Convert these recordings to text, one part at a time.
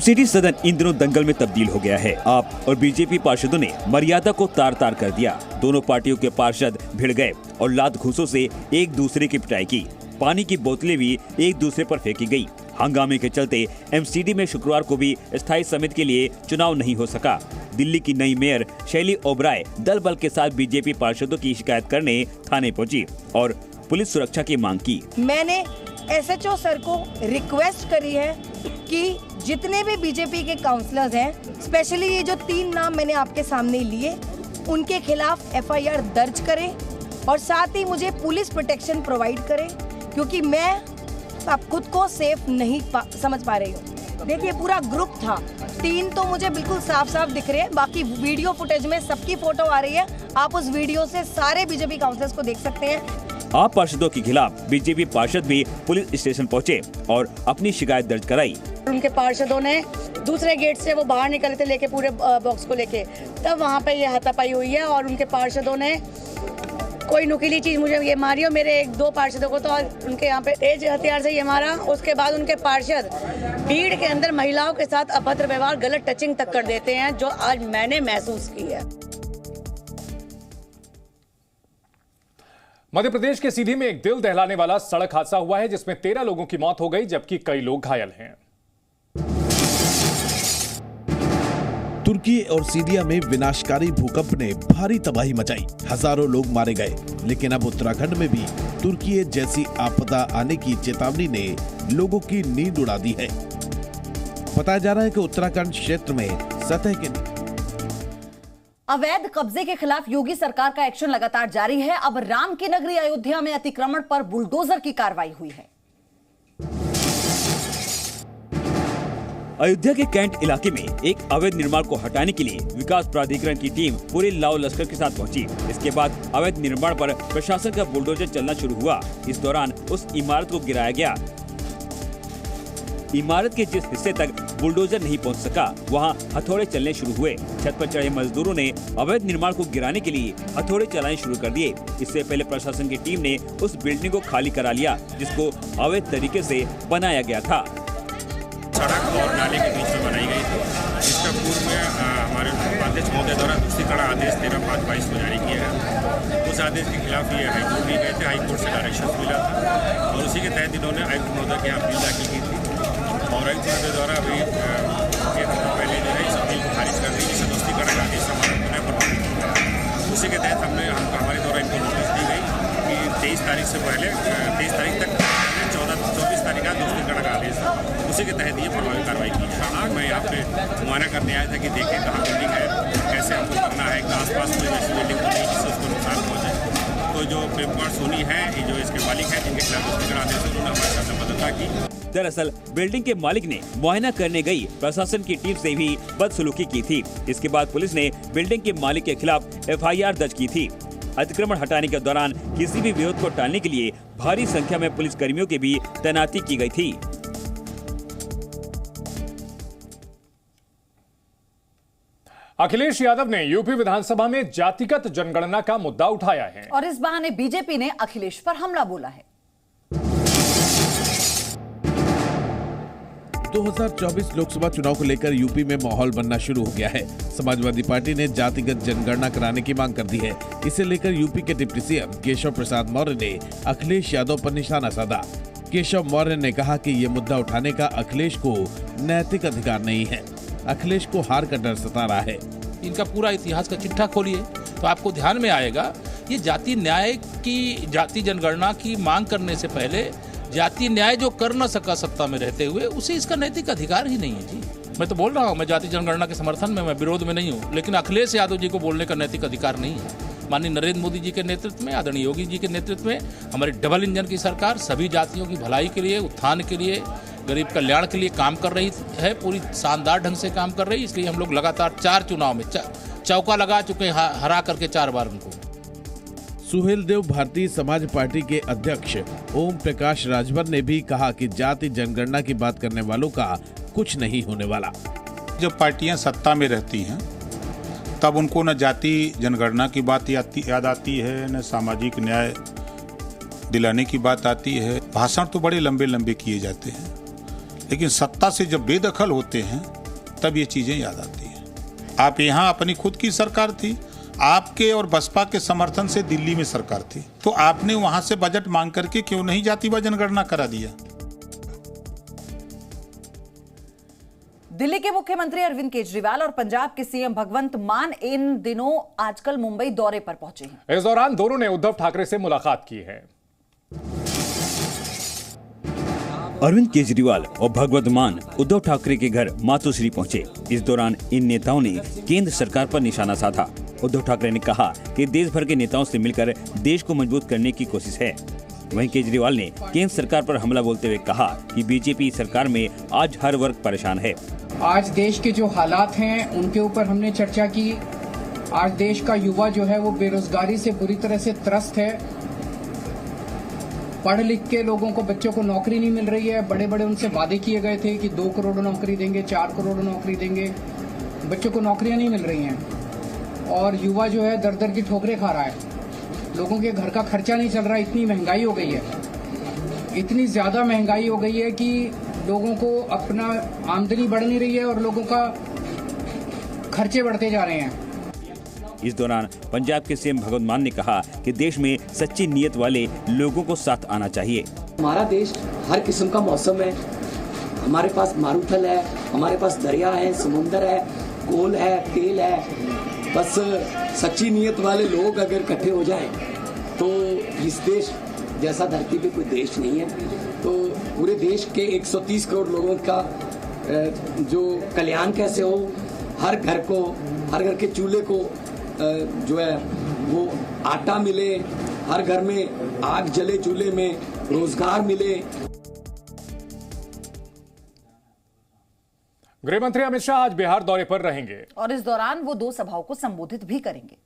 MCD सदन इन दिनों दंगल में तब्दील हो गया है। आप और बीजेपी पार्षदों ने मर्यादा को तार तार कर दिया। दोनों पार्टियों के पार्षद भिड़ गए और लात घूंसों से एक दूसरे की पिटाई की। पानी की बोतलें भी एक दूसरे पर फेंकी गई। हंगामे के चलते एमसीडी में शुक्रवार को भी स्थायी समिति के लिए चुनाव नहीं हो सका। दिल्ली की नई मेयर शैली ओबराय दल बल के साथ बीजेपी पार्षदों की शिकायत करने थाने पहुंची और पुलिस सुरक्षा की मांग की। मैंने एसएचओ सर को रिक्वेस्ट करी है कि जितने भी बीजेपी के काउंसलर्स हैं, स्पेशली ये जो 3 नाम मैंने आपके सामने लिए, उनके खिलाफ एफआईआर दर्ज करें और साथ ही मुझे पुलिस प्रोटेक्शन प्रोवाइड करें, क्योंकि मैं अब खुद को सेफ नहीं समझ पा रही हूँ। देखिए पूरा ग्रुप था, 3 तो मुझे बिल्कुल साफ साफ दिख रहे हैं, बाकी वीडियो फुटेज में सबकी फोटो आ रही है। आप उस वीडियो से सारे बीजेपी काउंसलर्स को देख सकते हैं। आप पार्षदों के खिलाफ बीजेपी पार्षद भी पुलिस स्टेशन पहुंचे और अपनी शिकायत दर्ज कराई। उनके पार्षदों ने दूसरे गेट से वो बाहर निकले थे लेके पूरे बॉक्स को लेके, तब वहाँ पे ये हाथापाई हुई है और उनके पार्षदों ने कोई नुकीली चीज मुझे ये मारी और मेरे 1-2 पार्षदों को तो उनके यहाँ पे तेज हथियार से ये मारा। उसके बाद उनके पार्षद भीड़ के अंदर महिलाओं के साथ अभद्र व्यवहार, गलत टचिंग तक कर देते हैं, जो आज मैंने महसूस की है। मध्य प्रदेश के सीधी में एक दिल दहलाने वाला सड़क हादसा हुआ है, जिसमें 13 लोगों की मौत हो गई जबकि कई लोग घायल हैं। तुर्की और सीरिया में विनाशकारी भूकंप ने भारी तबाही मचाई, हजारों लोग मारे गए। लेकिन अब उत्तराखंड में भी तुर्की जैसी आपदा आने की चेतावनी ने लोगों की नींद उड़ा दी है। बताया जा रहा है कि उत्तराखंड क्षेत्र में सतह के अवैध कब्जे के खिलाफ योगी सरकार का एक्शन लगातार जारी है। अब राम की नगरी अयोध्या में अतिक्रमण पर बुलडोजर की कार्रवाई हुई है। अयोध्या के कैंट इलाके में एक अवैध निर्माण को हटाने के लिए विकास प्राधिकरण की टीम पूरे लाव लश्कर के साथ पहुंची। इसके बाद अवैध निर्माण पर प्रशासन का बुलडोजर चलना शुरू हुआ। इस दौरान उस इमारत को गिराया गया। इमारत के जिस हिस्से तक बुलडोजर नहीं पहुंच सका, वहां हथौड़े चलने शुरू हुए। छत पर चढ़े मजदूरों ने अवैध निर्माण को गिराने के लिए हथौड़े चलाने शुरू कर दिए। इससे पहले प्रशासन की टीम ने उस बिल्डिंग को खाली करा लिया, जिसको अवैध तरीके से बनाया गया था। सड़क और नाले के बीच में बनाई गई थी। इसका पूर्व में हमारे उपाध्यक्ष महोदय द्वारा दूसरी कड़ा आदेश 13/5/22 को जारी किया गया। उस आदेश के खिलाफ ये हाईकोर्ट भी गए थे, हाईकोर्ट से डायरेक्शन मिला था और उसी के तहत इन्होंने आयुक्त महोदय के यहाँ अपील दाखिल की थी और आयुक्त महोदय द्वारा अभी 1 हफ्ता पहले जो है इस अपील को खारिज कर दी, जिससे दूसरी कड़ा आदेश हमारा पुनः प्रभावित किया। उसी के तहत हमारे द्वारा इनको नोटिस दी गई कि 23 तारीख से पहले 23 तारीख तक 24 तारीख का दूसरी कड़ा का आदेश था। उसी के तहत ये प्रभावी कार्रवाई की है। मैं यहाँ पे मुआयना करने आया था कि देखें कहाँ बिल्डिंग है, कैसे हमको करना है, आसपास कोई वैसी बिल्डिंग तो नहीं जिससे उसको नुकसान पहुँचे। तो जो प्रेम कुमार सोनी है, ये जो इसके मालिक है, जिनके खिलाफ दूसरी कड़ा आदेश है, उन्होंने हमारे साथ संबद्धता की। दरअसल बिल्डिंग के मालिक ने मुआयना करने गई प्रशासन की टीम से भी बदसलूकी की थी। इसके बाद पुलिस ने बिल्डिंग के मालिक के खिलाफ एफआईआर दर्ज की थी। अतिक्रमण हटाने के दौरान किसी भी विरोध को टालने के लिए भारी संख्या में पुलिस कर्मियों की भी तैनाती की गई थी। अखिलेश यादव ने यूपी विधानसभा में जातिगत जनगणना का मुद्दा उठाया है और इस बहाने बीजेपी ने अखिलेश पर हमला बोला है। 2024 लोकसभा चुनाव को लेकर यूपी में माहौल बनना शुरू हो गया है। समाजवादी पार्टी ने जातिगत जनगणना कराने की मांग कर दी है। इसे लेकर यूपी के डिप्टी सीएम केशव प्रसाद मौर्य ने अखिलेश यादव पर निशाना साधा। केशव मौर्य ने कहा कि ये मुद्दा उठाने का अखिलेश को नैतिक अधिकार नहीं है। अखिलेश को हार का डर सता रहा है। इनका पूरा इतिहास का चिट्ठा खोलिए तो आपको ध्यान में आएगा, ये जाति न्याय की, जाति जनगणना की मांग करने से पहले जाति न्याय जो कर न सका सत्ता में रहते हुए, उसे इसका नैतिक अधिकार ही नहीं है जी। मैं तो बोल रहा हूँ, मैं जाति जनगणना के समर्थन में, मैं विरोध में नहीं हूँ, लेकिन अखिलेश यादव जी को बोलने का नैतिक अधिकार नहीं है। माननीय नरेंद्र मोदी जी के नेतृत्व में, आदरणीय योगी जी के नेतृत्व में हमारी डबल इंजन की सरकार सभी जातियों की भलाई के लिए, उत्थान के लिए, गरीब कल्याण के लिए काम कर रही है, पूरी शानदार ढंग से काम कर रही है। इसलिए हम लोग लगातार 4 चुनाव में चौका लगा चुके हैं, हरा करके 4 बार उनको। सुहेलदेव भारतीय समाज पार्टी के अध्यक्ष ओम प्रकाश राजभर ने भी कहा कि जाति जनगणना की बात करने वालों का कुछ नहीं होने वाला। जब पार्टियां सत्ता में रहती हैं तब उनको न जाति जनगणना की बात याद आती है, न सामाजिक न्याय दिलाने की बात आती है। भाषण तो बड़े लंबे लंबे किए जाते हैं, लेकिन सत्ता से जब बेदखल होते हैं तब ये चीज़ें याद आती हैं। आप यहाँ अपनी खुद की सरकार थी, आपके और बसपा के समर्थन से दिल्ली में सरकार थी, तो आपने वहाँ से बजट मांग करके क्यों नहीं जातिवार जनगणना करा दिया? दिल्ली के मुख्यमंत्री अरविंद केजरीवाल और पंजाब के सीएम भगवंत मान इन दिनों आजकल मुंबई दौरे पर पहुंचे हैं। इस दौरान दोनों ने उद्धव ठाकरे से मुलाकात की है। अरविंद केजरीवाल और भगवंत मान उद्धव ठाकरे के घर मातोश्री पहुंचे। इस दौरान इन नेताओं ने केंद्र सरकार पर निशाना साधा। उद्धव ठाकरे ने कहा कि देश भर के नेताओं से मिलकर देश को मजबूत करने की कोशिश है। वहीं केजरीवाल ने केंद्र सरकार पर हमला बोलते हुए कहा कि बीजेपी सरकार में आज हर वर्ग परेशान है। आज देश के जो हालात हैं उनके ऊपर हमने चर्चा की। आज देश का युवा जो है वो बेरोजगारी से बुरी तरह से त्रस्त है। पढ़ लिख के लोगों को, बच्चों को नौकरी नहीं मिल रही है। बड़े बड़े उनसे वादे किए गए थे कि 2 करोड़ नौकरी देंगे, 4 करोड़ नौकरी देंगे, बच्चों को नौकरियां नहीं मिल रही हैं। और युवा जो है दर दर की ठोकरें खा रहा है। लोगों के घर का खर्चा नहीं चल रहा। इतनी महंगाई हो गई है, इतनी ज्यादा महंगाई हो गई है कि लोगों को अपना आमदनी बढ़ नहीं रही है और लोगों का खर्चे बढ़ते जा रहे हैं। इस दौरान पंजाब के सीएम भगवंत मान ने कहा कि देश में सच्ची नीयत वाले लोगों को साथ आना चाहिए। हमारा देश हर किस्म का मौसम है। हमारे पास मारूथल है, हमारे पास दरिया है, समुंदर है, कोल है, तेल है। बस सच्ची नीयत वाले लोग अगर इकट्ठे हो जाएं तो इस देश जैसा धरती पे कोई देश नहीं है। तो पूरे देश के 130 करोड़ लोगों का जो कल्याण कैसे हो, हर घर के चूल्हे को जो है वो आटा मिले, हर घर में आग जले, चूल्हे में रोजगार मिले। गृह मंत्री अमित शाह आज बिहार दौरे पर रहेंगे और इस दौरान वो 2 सभाओं को संबोधित भी करेंगे।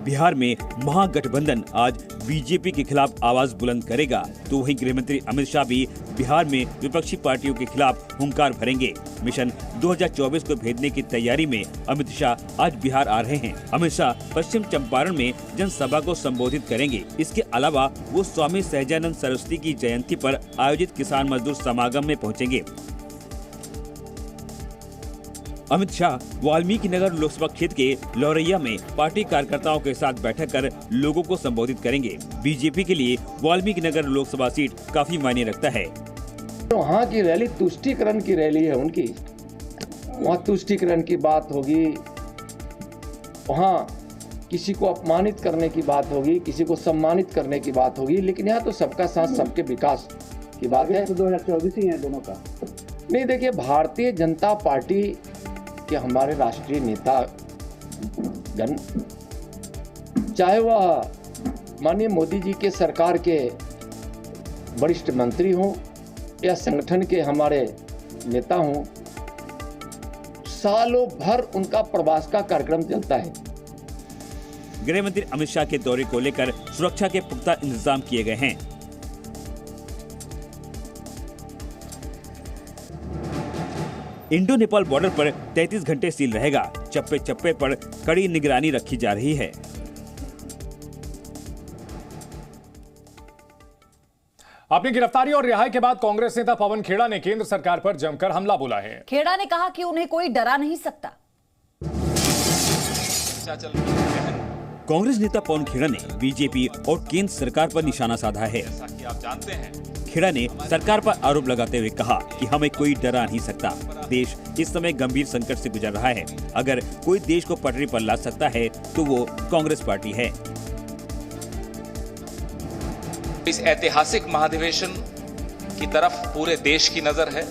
बिहार में महागठबंधन आज बीजेपी के खिलाफ आवाज बुलंद करेगा, तो वहीं गृह मंत्री अमित शाह भी बिहार में विपक्षी पार्टियों के खिलाफ हुंकार भरेंगे। मिशन 2024 को भेजने की तैयारी में अमित शाह आज बिहार आ रहे हैं। अमित शाह पश्चिम चंपारण में जनसभा को संबोधित करेंगे। इसके अलावा वो स्वामी सहजानंद सरस्वती की जयंती पर आयोजित किसान मजदूर समागम में पहुंचेंगे। अमित शाह वाल्मीकि नगर लोकसभा क्षेत्र के लौरैया में पार्टी कार्यकर्ताओं के साथ बैठक कर लोगों को संबोधित करेंगे। बीजेपी के लिए वाल्मीकि नगर लोकसभा सीट काफी मायने रखता है। वहाँ की रैली तुष्टीकरण की रैली है उनकी। वहाँ तुष्टीकरण की बात होगी, वहाँ किसी को अपमानित करने की बात होगी, किसी को सम्मानित करने की बात होगी, लेकिन यहाँ तो सबका साथ सबके विकास की बात है। 2024 ही है दोनों का। नहीं, देखिए, भारतीय जनता पार्टी के हमारे राष्ट्रीय नेता गण, चाहे वह माननीय मोदी जी के सरकार के वरिष्ठ मंत्री हों या संगठन के हमारे नेता हों, सालों भर उनका प्रवास का कार्यक्रम चलता है। गृह मंत्री अमित शाह के दौरे को लेकर सुरक्षा के पुख्ता इंतजाम किए गए हैं। इंडो नेपाल बॉर्डर पर 33 घंटे सील रहेगा। चप्पे चप्पे पर कड़ी निगरानी रखी जा रही है। अपनी गिरफ्तारी और रिहाई के बाद कांग्रेस नेता पवन खेड़ा ने केंद्र सरकार पर जमकर हमला बोला है। खेड़ा ने कहा कि उन्हें कोई डरा नहीं सकता। कांग्रेस नेता पवन खेड़ा ने बीजेपी और केंद्र सरकार पर निशाना साधा है। आप जानते हैं, खेड़ा ने सरकार पर आरोप लगाते हुए कहा कि हमें कोई डरा नहीं सकता। देश इस समय गंभीर संकट से गुजर रहा है। अगर कोई देश को पटरी पर ला सकता है तो वो कांग्रेस पार्टी है। इस ऐतिहासिक महाधिवेशन की तरफ पूरे देश की नजर है,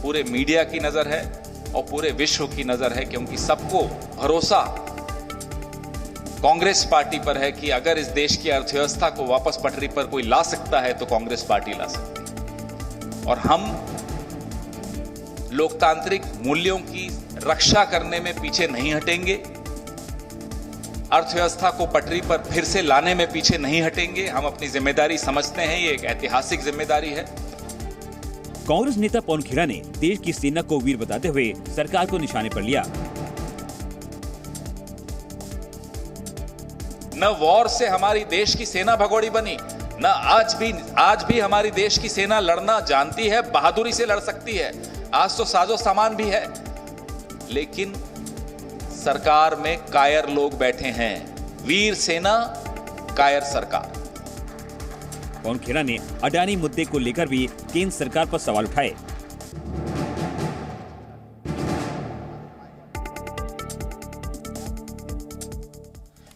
पूरे मीडिया की नजर है और पूरे विश्व की नजर है, क्योंकि सबको भरोसा कांग्रेस पार्टी पर है कि अगर इस देश की अर्थव्यवस्था को वापस पटरी पर कोई ला सकता है तो कांग्रेस पार्टी ला सकती है। और हम लोकतांत्रिक मूल्यों की रक्षा करने में पीछे नहीं हटेंगे, अर्थव्यवस्था को पटरी पर फिर से लाने में पीछे नहीं हटेंगे। हम अपनी जिम्मेदारी समझते हैं, ये एक ऐतिहासिक जिम्मेदारी है। कांग्रेस नेता पवन खेड़ा ने देश की सेना को वीर बताते हुए सरकार को निशाने पर लिया। न वॉर से हमारी देश की सेना भगोड़ी बनी, ना आज भी हमारी देश की सेना लड़ना जानती है, बहादुरी से लड़ सकती है। आज तो साजो सामान भी है, लेकिन सरकार में कायर लोग बैठे हैं। वीर सेना, कायर सरकार। पवन खेड़ा ने अडानी मुद्दे को लेकर भी केंद्र सरकार पर सवाल उठाए।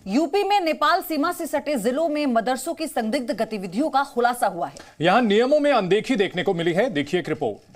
यूपी में नेपाल सीमा से सटे जिलों में मदरसों की संदिग्ध गतिविधियों का खुलासा हुआ है। यहां नियमों में अनदेखी देखने को मिली है, देखिए एक रिपोर्ट।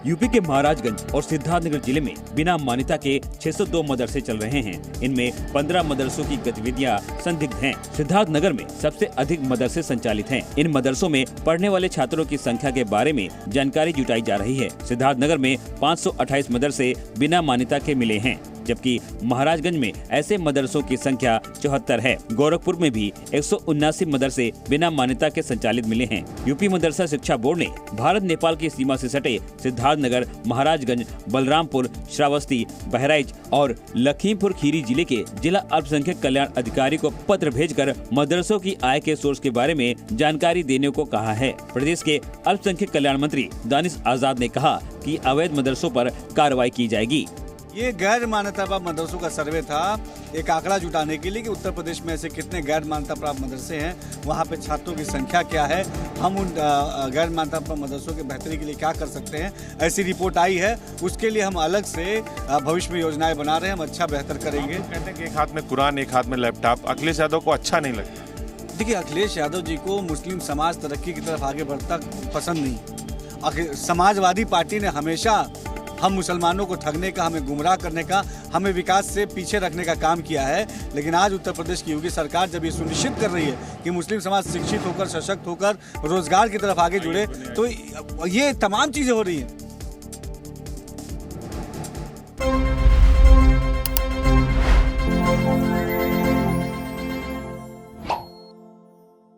यूपी के महाराजगंज और सिद्धार्थनगर जिले में बिना मान्यता के 602 मदरसे चल रहे हैं। इनमें 15 मदरसों की गतिविधियां संदिग्ध हैं। सिद्धार्थनगर में सबसे अधिक मदरसे संचालित हैं। इन मदरसों में पढ़ने वाले छात्रों की संख्या के बारे में जानकारी जुटाई जा रही है। सिद्धार्थनगर में 528 मदरसे बिना मान्यता के मिले हैं, जबकि महाराजगंज में ऐसे मदरसों की संख्या 74 है। गोरखपुर में भी 179 मदरसे बिना मान्यता के संचालित मिले हैं। यूपी मदरसा शिक्षा बोर्ड ने भारत नेपाल की सीमा से सटे सिद्धार्थनगर, महाराजगंज, बलरामपुर, श्रावस्ती, बहराइच और लखीमपुर खीरी जिले के जिला अल्पसंख्यक कल्याण अधिकारी को पत्र भेजकर मदरसों की आय के सोर्स के बारे में जानकारी देने को कहा है। प्रदेश के अल्पसंख्यक कल्याण मंत्री दानिश आजाद ने कहा कि अवैध मदरसों पर कार्रवाई की जाएगी। ये गैर मान्यता प्राप्त मदरसों का सर्वे था, एक आंकड़ा जुटाने के लिए कि उत्तर प्रदेश में ऐसे कितने गैर मान्यता प्राप्त मदरसे हैं, वहाँ पे छात्रों की संख्या क्या है, हम उन गैर मान्यता प्राप्त मदरसों की बेहतरी के लिए क्या कर सकते हैं। ऐसी रिपोर्ट आई है, उसके लिए हम अलग से भविष्य में योजनाएं बना रहे हैं, हम अच्छा बेहतर करेंगे। कहते हैं कि एक हाथ में कुरान, एक हाथ में लैपटॉप, अखिलेश यादव को अच्छा नहीं लगता। देखिए, अखिलेश यादव जी को मुस्लिम समाज तरक्की की तरफ आगे बढ़ता पसंद नहीं। समाजवादी पार्टी ने हमेशा हम मुसलमानों को ठगने का, हमें गुमराह करने का, हमें विकास से पीछे रखने का काम किया है। लेकिन आज उत्तर प्रदेश की योगी सरकार जब ये सुनिश्चित कर रही है कि मुस्लिम समाज शिक्षित होकर, सशक्त होकर रोजगार की तरफ आगे जुड़े, तो ये तमाम चीजें हो रही हैं।